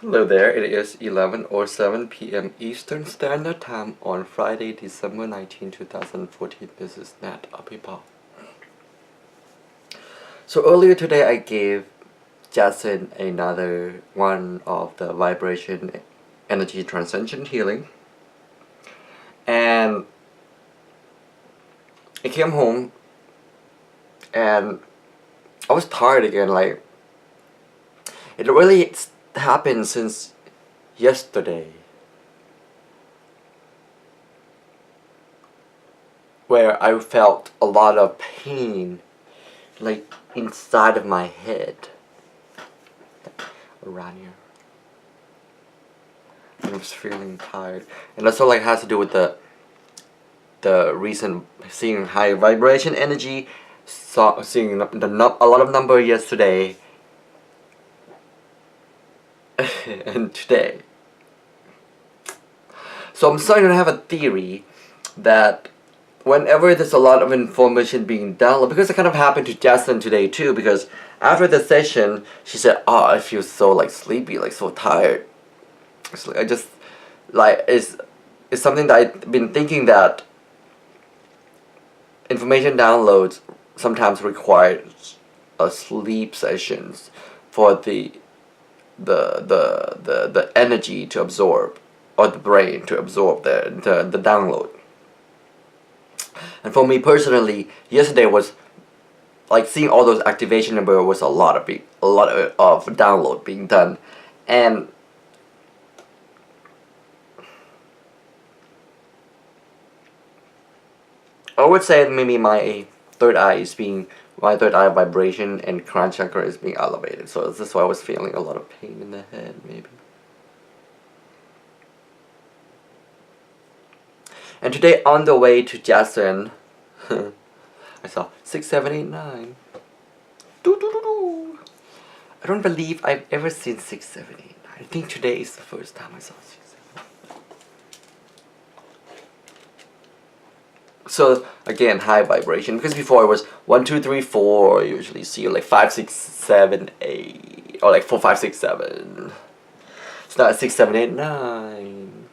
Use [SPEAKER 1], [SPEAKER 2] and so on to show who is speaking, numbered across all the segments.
[SPEAKER 1] Hello there, it is 11:07 p.m. Eastern Standard Time on Friday, December 19, 2014. This is Apibal. So earlier today I gave Jason another one of the vibration energy transcension healing. And I came home and I was tired again. Like, it really happened since yesterday, where I felt a lot of pain, like inside of my head, around here. And I was feeling tired, and that's all like has to do with the recent seeing high vibration energy, seeing a lot of number yesterday, and today. So I'm starting to have a theory that whenever there's a lot of information being downloaded, because it kind of happened to Jaslyn today too, because after the session she said, "Oh, I feel so like sleepy, like so tired." It's like, I just like it's something that I've been thinking, that information downloads sometimes requires a sleep sessions for the energy to absorb, or the brain to absorb the download. And for me personally, yesterday was like seeing all those activation number was a lot of download being done, and I would say maybe my third eye vibration and crown chakra is being elevated. So this is why I was feeling a lot of pain in the head, maybe. And today on the way to Jason, I saw 6, 7, 8, 9. I don't believe I've ever seen 6, 7, 8, 9. I think today is the first time I saw 6, 7. So again, high vibration, because before it was 1, 2, 3, 4. You usually see like 5, 6, 7, 8, or like 4, 5, 6, 7. It's not 6, 7, 8, 9.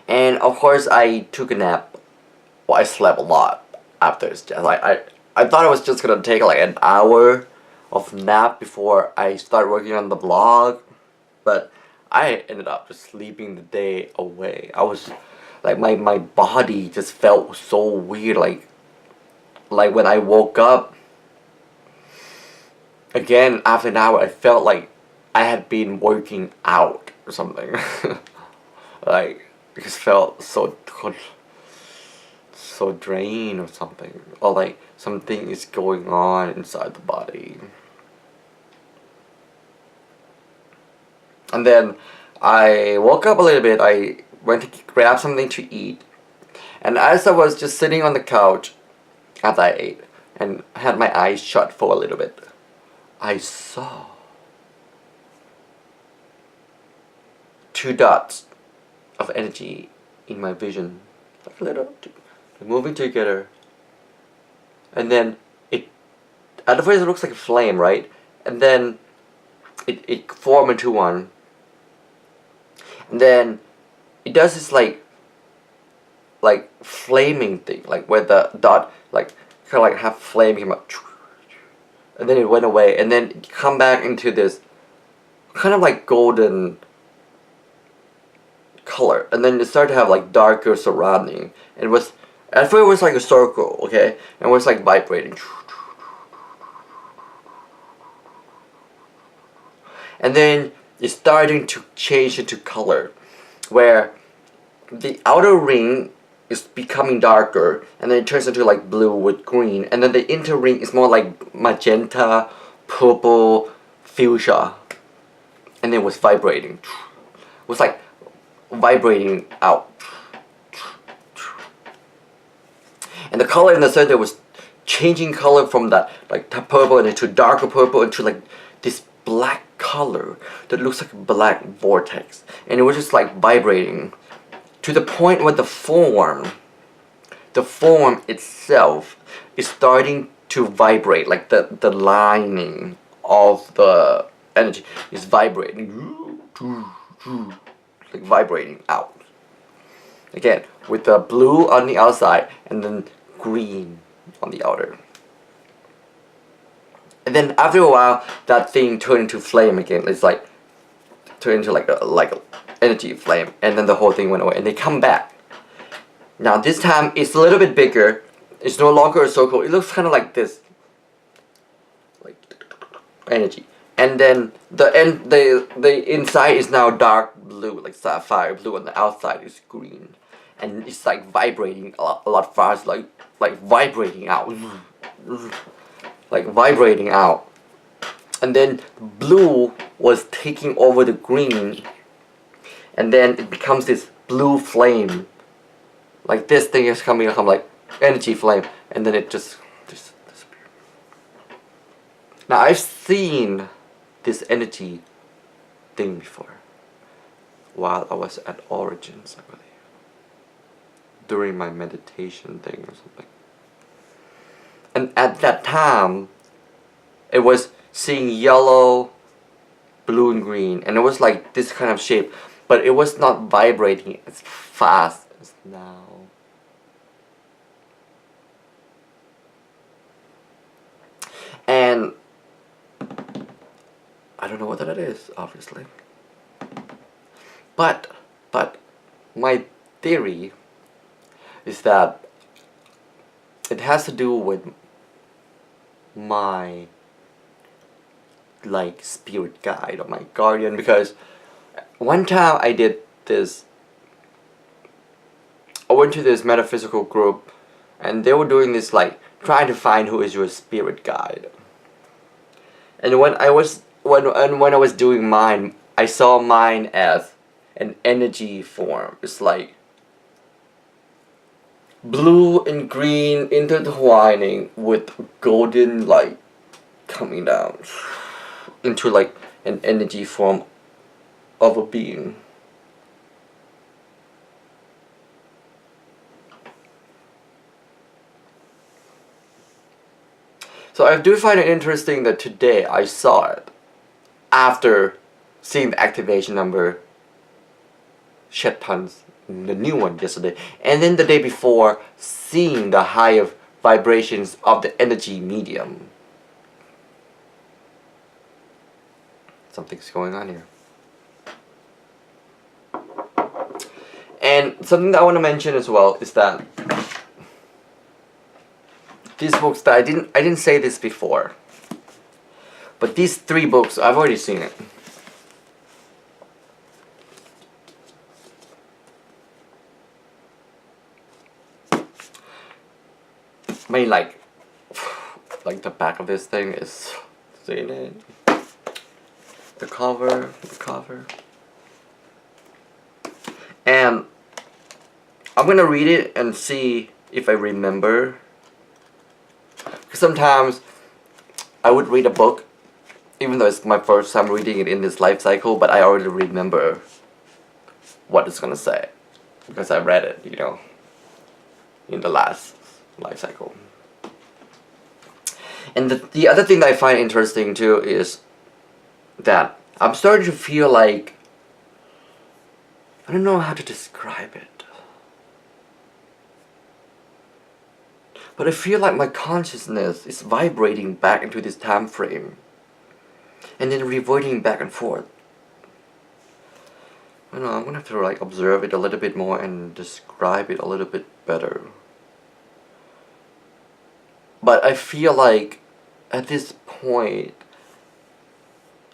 [SPEAKER 1] And of course, I took a nap. Well, I slept a lot after. I thought I was just gonna take like an hour of nap before I start working on the blog, but I ended up just sleeping the day away. I was like, my body just felt so weird, like when I woke up again after an hour, I felt like I had been working out or something. Like, it just felt so drained or something, or like something is going on inside the body. And then I woke up a little bit. I went to grab something to eat, and as I was just sitting on the couch after I ate and had my eyes shut for a little bit, I saw 2 dots of energy in my vision, like a little, moving together. And then at the first it looks like a flame, right? And then it formed into one. And then it does this like flaming thing, like where the dot like kind of like half flame came up, and then it went away, and then it come back into this kind of like golden color, and then it started to have like darker surrounding. And it was, at first it was like a circle, okay, and it was like vibrating, and then it's starting to change into color, where the outer ring is becoming darker, and then it turns into like blue with green, and then the inner ring is more like magenta, purple, fuchsia, and it was vibrating. It was like vibrating out, and the color in the center was changing color from that like purple into darker purple into like this black color that looks like a black vortex, and it was just like vibrating to the point where the form itself is starting to vibrate, like the lining of the energy is vibrating, like vibrating out. Again, with the blue on the outside and then green on the outer. And then after a while, that thing turned into flame again. It's like turned into like a energy flame, and then the whole thing went away. And they come back. Now this time it's a little bit bigger. It's no longer a circle. It looks kind of like this, like energy. And then the inside is now dark blue, like sapphire blue, and the outside is green, and it's like vibrating a lot fast, like vibrating out, like vibrating out. And then blue was taking over the green, and then it becomes this blue flame. Like this thing is coming like energy flame, and then it just disappeared. Now I've seen this energy thing before while I was at Origins, I believe, during my meditation thing or something. And at that time, it was seeing yellow, blue, and green, and it was like this kind of shape, but it was not vibrating as fast as now. And I don't know what that is, obviously. But my theory is that it has to do with my like spirit guide or my guardian, because one time I did this, I went to this metaphysical group and they were doing this like trying to find who is your spirit guide. And when I was doing mine, I saw mine as an energy form. It's like blue and green intertwining with golden light coming down into like an energy form of a being. So I do find it interesting that today I saw it after seeing the activation number shed tons, the new one yesterday, and then the day before seeing the higher vibrations of the energy medium. Something's going on here. And something that I want to mention as well is that these books that I didn't say this before, but these 3 books I've already seen it. I mean, like the back of this thing is seeing it. The cover. And I'm gonna read it and see if I remember. Because sometimes I would read a book, even though it's my first time reading it in this life cycle, but I already remember what it's gonna say because I read it, you know, in the last life cycle. And the other thing that I find interesting too is that I'm starting to feel like, I don't know how to describe it, but I feel like my consciousness is vibrating back into this time frame and then reverting back and forth. I don't know, I'm gonna have to like observe it a little bit more and describe it a little bit better. But I feel like at this point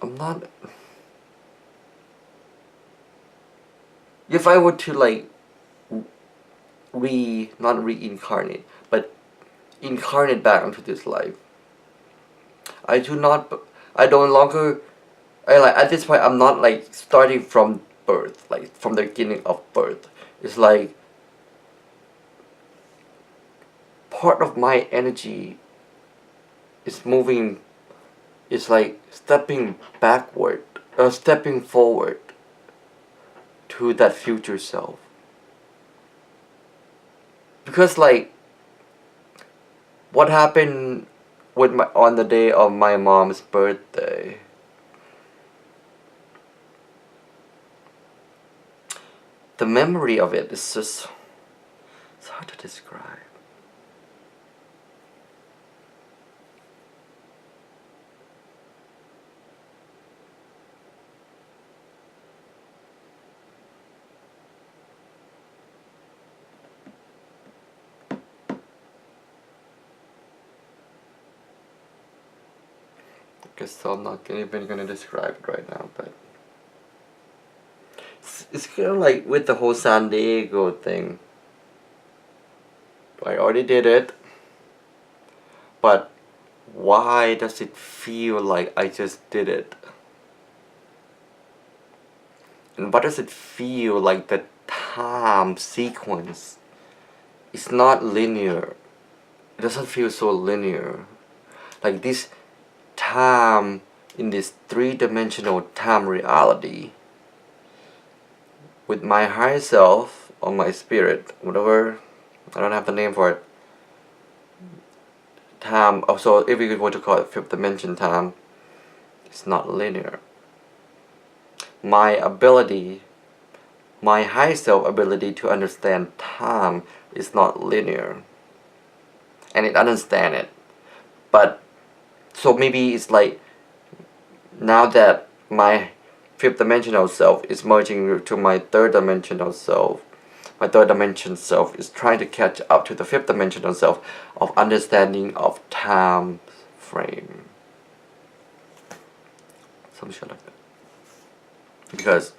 [SPEAKER 1] I'm not, if I were to like not reincarnate, but incarnate back into this life, I no longer, at this point I'm not like starting from birth, like from the beginning of birth. It's like part of my energy is moving, it's like stepping backward, or stepping forward to that future self. Because like, what happened with on the day of my mom's birthday, the memory of it is just, it's hard to describe. Guess I'm not even gonna describe it right now, but it's kind of like with the whole San Diego thing. I already did it, but why does it feel like I just did it? And what does it feel like the time sequence is not linear? It doesn't feel so linear. Like this time in this three-dimensional time reality with my higher self or my spirit, whatever, I don't have the name for it. Time, so if we were to call it fifth dimension time, it's not linear. My ability, my high self ability to understand time is not linear. And it understands it. But, so maybe it's like, now that my fifth dimensional self is merging to my third dimensional self, my third dimension self is trying to catch up to the fifth dimensional self of understanding of time frame. Some shit like that. Because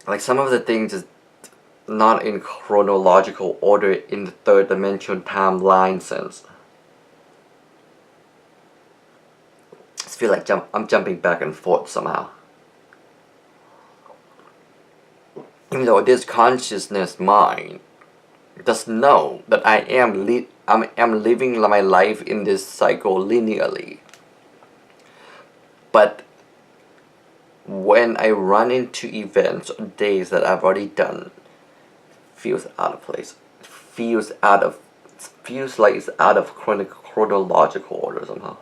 [SPEAKER 1] like some of the things is not in chronological order in the third dimension timeline sense. I feel like I'm jumping back and forth somehow. Even though this consciousness mind does know that I am living my life in this cycle linearly. But when I run into events or days that I've already done, it feels out of place. It feels like it's out of chronological order somehow.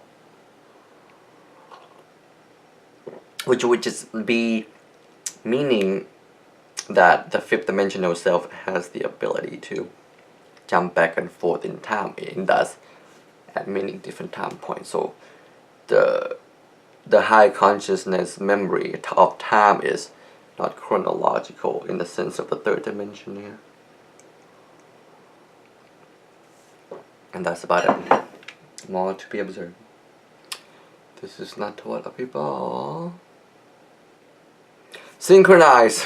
[SPEAKER 1] Which would just be meaning that the fifth dimensional self has the ability to jump back and forth in time, and thus at many different time points. So the high consciousness memory of time is not chronological in the sense of the third dimension here. And that's about it. More to be observed. This is Nattawat, Apibal. Synchronize!